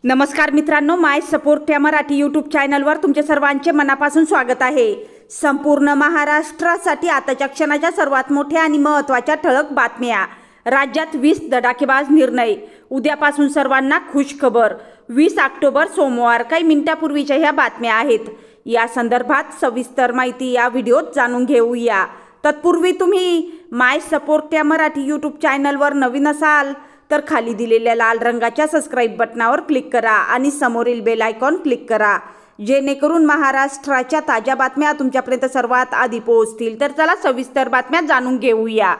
नमस्कार मित्रांनो, माय सपोर्ट या मराठी यूट्यूब चॅनलवर तुमचे सर्वांचे मनापासून स्वागत आहे। संपूर्ण महाराष्ट्रासाठी आताच्या क्षणाच्या सर्वात मोठ्या आणि महत्त्वाच्या ठळक बातम्या। राज्यात 20 धडाकेबाज निर्णय। उद्यापासून सर्वांना खुश खबर। 20 ऑक्टोबर सोमवार। काही मिनिटांपूर्वीच्या ह्या बातम्या आहेत। या संदर्भात सविस्तर माहिती या व्हिडिओत जाणून घेऊया। तत्पूर्वी तुम्ही माय सपोर्ट या मराठी यूट्यूब चॅनलवर नवीन असाल तर खाली दिलेल्या लाल रंगाच्या सबस्क्राइब बटनावर क्लिक करा आणि समोरील बेल आयकॉन क्लिक करा, जेणेकरून महाराष्ट्राच्या ताज्या बातम्या तुमच्यापर्यंत सर्वात आधी पोहोचतील। तर चला सविस्तर बातम्या जाणून घेऊया।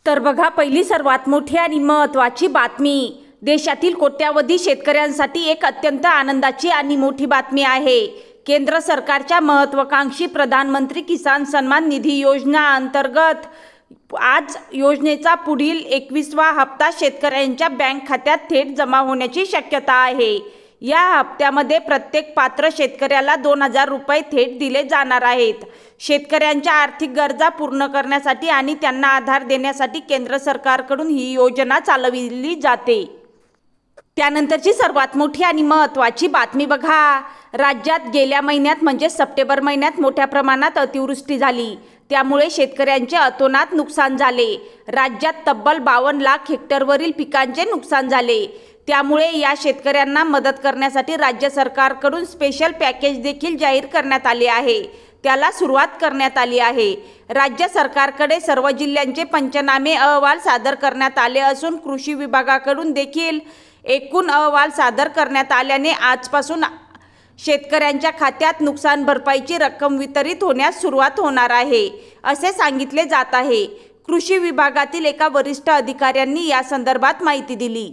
तर बघा, पहिली सर्वात मोठी आणि महत्त्वाची बातमी। देशातील कोट्यावधी शेतकऱ्यांसाठी एक अत्यंत आनंदाची आणि मोठी बातमी आहे। केंद्र सरकारच्या महत्त्वाकांक्षी प्रधानमंत्री किसान सन्मान निधी योजना अंतर्गत आज योजनेचा पुढील 21वा हप्ता शेतकऱ्यांच्या बँक खात्यात थेट जमा होण्याची शक्यता आहे। या हप्त्यामध्ये प्रत्येक पात्र शेतकऱ्याला 2000 रुपये थेट दिले जाणार आहेत। शेतकऱ्यांच्या आर्थिक गरजा पूर्ण करण्यासाठी आणि त्यांना आधार देण्यासाठी केंद्र सरकारकडून ही योजना चालवली जाते। त्यानंतरची सर्वात मोठी आणि महत्त्वाची बातमी बघा। राज्यात गेल्या महिन्यात म्हणजे सप्टेंबर महिन्यात मोठ्या प्रमाणात अतिवृष्टी झाली, त्यामुळे शेतकऱ्यांचे अतोनात नुकसान झाले। राज्यात तब्बल 52 लाख हेक्टरवरील पिकांचे नुकसान झाले। त्यामुळे या शेतकऱ्यांना मदत करण्यासाठी राज्य सरकारकडून स्पेशल पॅकेज देखील जाहीर करण्यात आले आहे। त्याला सुरुवात करण्यात आली आहे। राज्य सरकारकडे सर्व जिल्ह्यांचे पंचनामे अहवाल सादर करण्यात आले असून कृषी विभागाकडून देखील एकूण अहवाल सादर करण्यात आल्याने आजपासून शेतकऱ्यांच्या खात्यात नुकसान भरपाईची रक्कम वितरित होण्यास सुरुवात होणार आहे, असे सांगितले जात आहे। कृषी विभागातील एका वरिष्ठ अधिकाऱ्यांनी या संदर्भात माहिती दिली।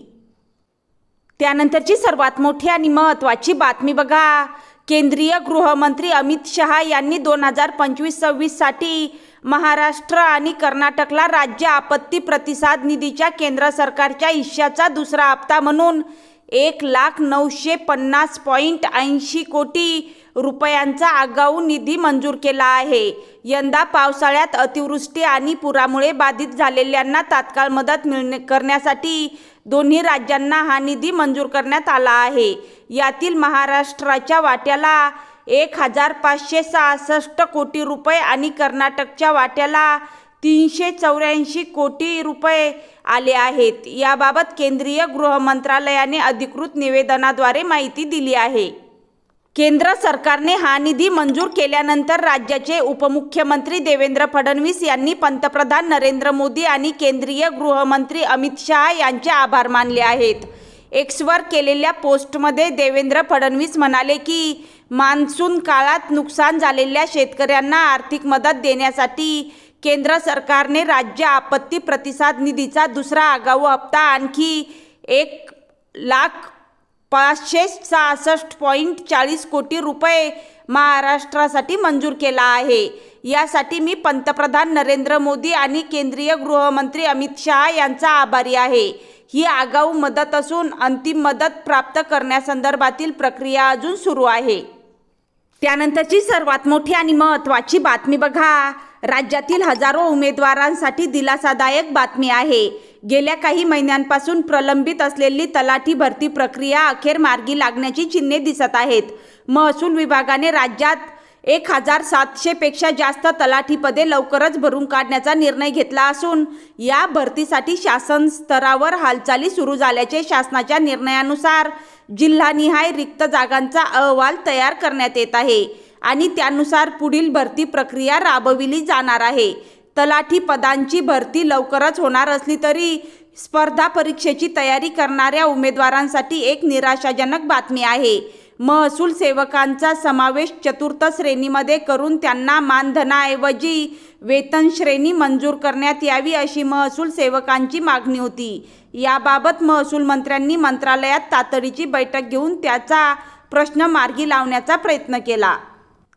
त्यानंतरची सर्वात मोठी आणि महत्त्वाची बातमी बघा। केंद्रीय गृहमंत्री अमित शहा यांनी 2025-26 साठी महाराष्ट्र आणि कर्नाटकला राज्य आपत्ती प्रतिसाद निधीच्या केंद्र सरकारच्या हिश्श्याचा दुसरा हप्ता म्हणून 1,950.80 कोटी रुपयांचा आगाऊ निधी मंजूर केला आहे। यंदा पावसाळ्यात अतिवृष्टी आणि पुरामुळे बाधित झालेल्यांना तात्काळ मदत करण्यासाठी दोन्ही राज्यांना हा निधी मंजूर करण्यात आला आहे। यातील महाराष्ट्राच्या वाट्याला 1,566 कोटी रुपये आणि कर्नाटकच्या वाट्याला 384 कोटी रुपये आले आहेत। याबाबत केंद्रीय गृह मंत्रालयाने अधिकृत निवेदनाद्वारे माहिती दिली आहे। केंद्र सरकारने हा निधी मंजूर केल्यानंतर राज्याचे उपमुख्यमंत्री देवेंद्र फडणवीस यांनी पंतप्रधान नरेंद्र मोदी आणि केंद्रीय गृहमंत्री अमित शहा यांचे आभार मानले आहेत। एक्सवर केलेल्या पोस्टमध्ये देवेंद्र फडणवीस म्हणाले की मान्सून काळात नुकसान झालेल्या शेतकऱ्यांना आर्थिक मदत देण्यासाठी केंद्र सरकारने राज्य आपत्ती प्रतिसाद निधीचा दुसरा आगाऊ हप्ता आणखी 1,566.40 कोटी रुपये महाराष्ट्रासाठी मंजूर केला आहे। यासाठी मी पंतप्रधान नरेंद्र मोदी आणि केंद्रीय गृहमंत्री अमित शहा यांचा आभारी आहे। ही आगाऊ मदत असून अंतिम मदत प्राप्त करण्यासंदर्भातील प्रक्रिया अजून सुरू आहे। त्यानंतरची सर्वात मोठी आणि महत्त्वाची बातमी बघा। राज्यातील हजारो उमेदवारांसाठी दिलासादायक बातमी आहे। गेल्या काही महिन्यांपासून प्रलंबित असलेली तलाठी भरती प्रक्रिया अखेर मार्गी लागण्याची चिन्हे दिसत आहेत। महसूल विभागाने राज्यात 1,700 पेक्षा जास्त तलाठी पदे लवकरच भरून काढण्याचा निर्णय घेतला असून या भरतीसाठी शासन स्तरावर हालचाली सुरू झाल्याचे शासनाच्या निर्णयानुसार जिल्हानिहाय रिक्त जागांचा अहवाल तयार करण्यात येत आहे आणि त्यानुसार पुढील भरती प्रक्रिया राबविली जाणार आहे। तलाठी पदांची भरती लवकरच होणार असली तरी स्पर्धा परीक्षेची तयारी करणाऱ्या उमेदवारांसाठी एक निराशाजनक बातमी आहे। महसूल सेवकांचा समावेश चतुर्थ श्रेणीमध्ये करून त्यांना मानधनाऐवजी वेतन श्रेणी मंजूर करण्यात यावी अशी महसूल सेवकांची मागणी होती। याबाबत महसूल मंत्र्यांनी मंत्रालयात तातडीची बैठक घेऊन त्याचा प्रश्न मार्गी लावण्याचा प्रयत्न केला।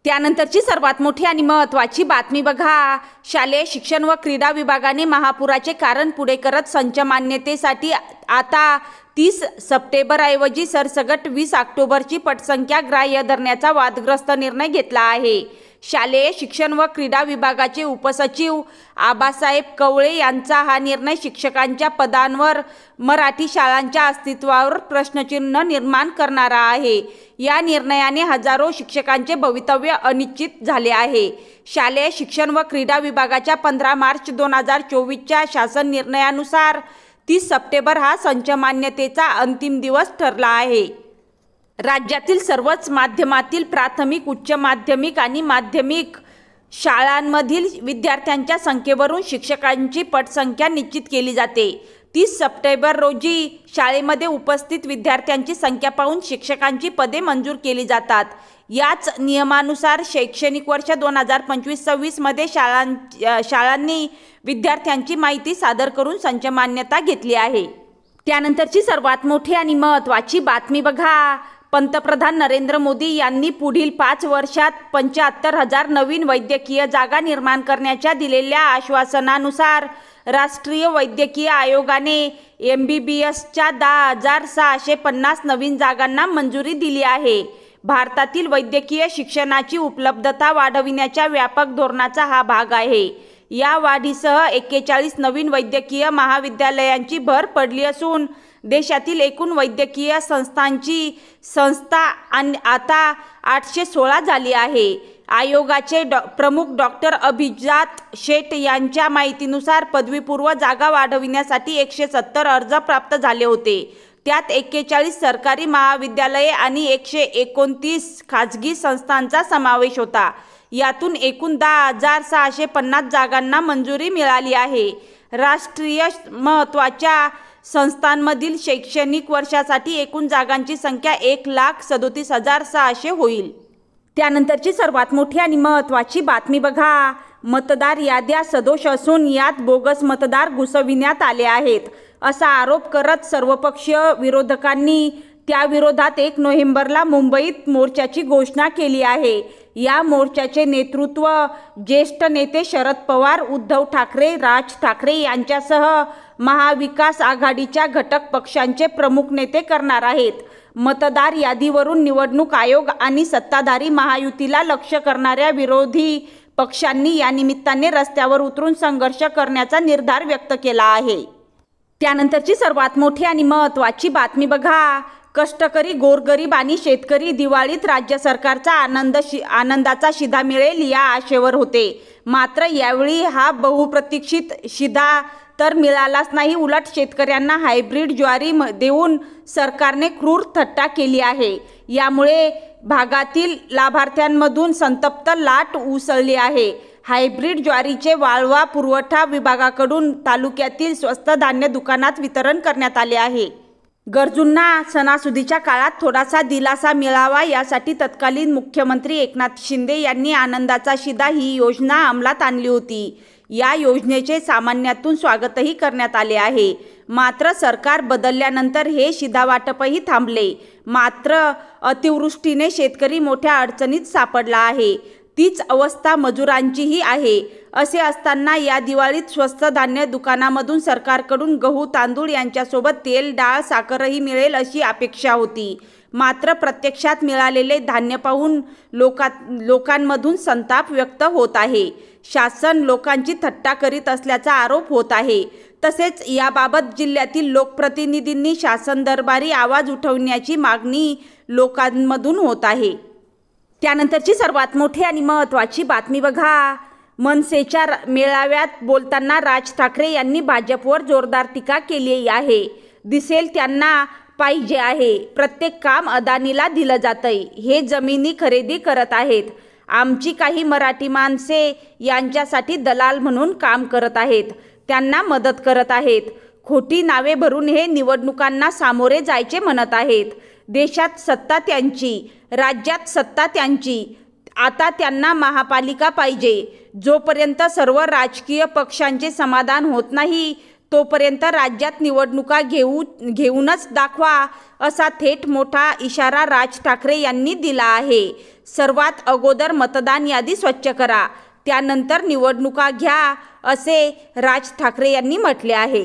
त्यानंतरची सर्वात मोठी आणि महत्त्वाची बातमी बघा। शालेय शिक्षण व क्रीडा विभागाने महापुराचे कारण पुढे करत संच मान्यतेसाठी आता 30 सप्टेंबरऐवजी सरसगट 20 ऑक्टोबरची पटसंख्या ग्राह्य धरण्याचा वादग्रस्त निर्णय घेतला आहे। शालेय शिक्षण व क्रीडा विभागाचे उपसचिव आबासाहेब कवळे यांचा हा निर्णय शिक्षकांच्या पदांवर मराठी शाळांच्या अस्तित्वावर प्रश्नचिन्ह निर्माण करणारा आहे। या निर्णयाने हजारो शिक्षकांचे भवितव्य अनिश्चित झाले आहे। शालेय शिक्षण व क्रीडा विभागाच्या 15 मार्च 2024च्या शासन निर्णयानुसार 30 सप्टेंबर हा संच मान्यतेचा अंतिम दिवस ठरला आहे। राज्यातील सर्वच माध्यमातील प्राथमिक, उच्च माध्यमिक आणि माध्यमिक शाळांमधील विद्यार्थ्यांच्या संख्येवरून शिक्षकांची पटसंख्या निश्चित केली जाते। 30 सप्टेंबर रोजी शाळेमध्ये उपस्थित विद्यार्थ्यांची संख्या पाहून शिक्षकांची पदे मंजूर केली जातात। याच नियमानुसार शैक्षणिक वर्ष 2025-26 मध्ये शाळांनी विद्यार्थ्यांची माहिती सादर करून संच मान्यता घेतली आहे। त्यानंतरची सर्वात मोठी आणि महत्त्वाची बातमी बघा। पंतप्रधान नरेंद्र मोदी यांनी पुढील 5 वर्षात 75,000 नवीन वैद्यकीय जागा निर्माण करण्याच्या दिलेल्या आश्वासनानुसार राष्ट्रीय वैद्यकीय आयोगाने MBBSच्या 10,650 नवीन जागांना मंजुरी दिली आहे। भारतातील वैद्यकीय शिक्षणाची उपलब्धता वाढविण्याच्या व्यापक धोरणाचा हा भाग आहे। या वाढीसह 41 नवीन वैद्यकीय महाविद्यालयांची भर पडली असून देशातील एकूण वैद्यकीय संस्थांची आता 816 झाली आहे। आयोगाचे प्रमुख डॉक्टर अभिजात शेठ यांच्या माहितीनुसार पदवीपूर्व जागा वाढविण्यासाठी 170 अर्ज प्राप्त झाले होते। त्यात 41 सरकारी महाविद्यालये आणि 129 खाजगी संस्थांचा समावेश होता। यातून एकूण 10,650 जागांना मंजुरी मिळाली आहे। राष्ट्रीय महत्त्वाच्या संस्थांमधील शैक्षणिक वर्षासाठी एकूण जागांची संख्या 1,37,600 होईल। त्यानंतरची सर्वात मोठी आणि महत्त्वाची बातमी बघा। मतदार याद्या सदोष असून यात बोगस मतदार घुसविण्यात आले आहेत असा आरोप करत सर्वपक्षीय विरोधकांनी त्याविरोधात 1 नोव्हेंबरला मुंबईत मोर्चाची घोषणा केली आहे। या मोर्चाचे नेतृत्व ज्येष्ठ नेते शरद पवार, उद्धव ठाकरे, राज ठाकरे यांच्यासह महाविकास आघाडीच्या घटक पक्षांचे प्रमुख नेते करणार आहेत। मतदार यादीवरून निवडणूक आयोग आणि सत्ताधारी महायुतीला लक्ष्य करणाऱ्या विरोधी पक्षांनी या निमित्ताने रस्त्यावर उतरून संघर्ष करण्याचा निर्धार व्यक्त केला आहे। त्यानंतरची सर्वात मोठी आणि महत्त्वाची बातमी बघा। कष्टकरी, गोरगरीब आणि शेतकरी दिवाळीत राज्य सरकारचा आनंदाचा शिधा मिळेल या आशेवर होते। मात्र यावेळी हा बहुप्रतीक्षित शिधा तर मिळालाच नाही, उलट शेतकऱ्यांना हायब्रिड ज्वारी देऊन सरकारने क्रूर थट्टा केली आहे। यामुळे भागातील लाभार्थ्यांमधून संतप्त लाट उसळली आहे। हायब्रिड ज्वारीचे वाळवा पुरवठा विभागाकडून तालुक्यातील स्वस्त धान्य दुकानात वितरण करण्यात आले आहे। गरजूंना सणासुदीच्या काळात थोडासा दिलासा मिळावा यासाठी तत्कालीन मुख्यमंत्री एकनाथ शिंदे यांनी आनंदाचा शिधा ही योजना अंमलात आणली होती। या योजनेचे सामान्यातून स्वागतही करण्यात आले आहे। मात्र सरकार बदलल्यानंतर हे शिधा वाटपही थांबले। मात्र अतिवृष्टीने शेतकरी मोठ्या अडचणीत सापडला आहे। तीच अवस्था मजुरांचीही आहे। असे असताना या दिवाळीत स्वस्त धान्य दुकानामधून सरकारकडून गहू, तांदूळ यांच्यासोबत तेल, डाळ, साखरही मिळेल अशी अपेक्षा होती। मात्र प्रत्यक्षात मिळालेले धान्य पाहून लोकांमधून संताप व्यक्त होत आहे। शासन लोकांची थट्टा करीत असल्याचा आरोप होत आहे। तसेच याबाबत जिल्ह्यातील लोकप्रतिनिधींनी शासन दरबारी आवाज उठवण्याची मागणी लोकांमधून होत आहे। त्यानंतरची सर्वात मोठी आणि महत्त्वाची बातमी बघा। मनसेच्या मेळाव्यात बोलताना राज ठाकरे यांनी भाजपवर जोरदार टीका केली आहे। दिसेल त्यांना पाहिजे आहे, प्रत्येक काम अदानीला दिलं जातंय, हे जमिनी खरेदी करत आहेत, आमची काही मराठी माणसे यांच्यासाठी दलाल म्हणून काम करत आहेत, त्यांना मदत करत आहेत, खोटी नावे भरून हे निवडणुकांना सामोरे जायचे म्हणत आहेत। देशात सत्ता त्यांची, राज्यात सत्ता त्यांची, आता त्यांना महापालिका पाहिजे। जोपर्यंत सर्व राजकीय पक्षांचे समाधान होत नाही तोपर्यंत राज्यात निवडणुका घेऊनच दाखवा असा थेट मोठा इशारा राज ठाकरे यांनी दिला आहे। सर्वात अगोदर मतदान यादी स्वच्छ करा, त्यानंतर निवडणुका घ्या असे राज ठाकरे यांनी म्हटले आहे।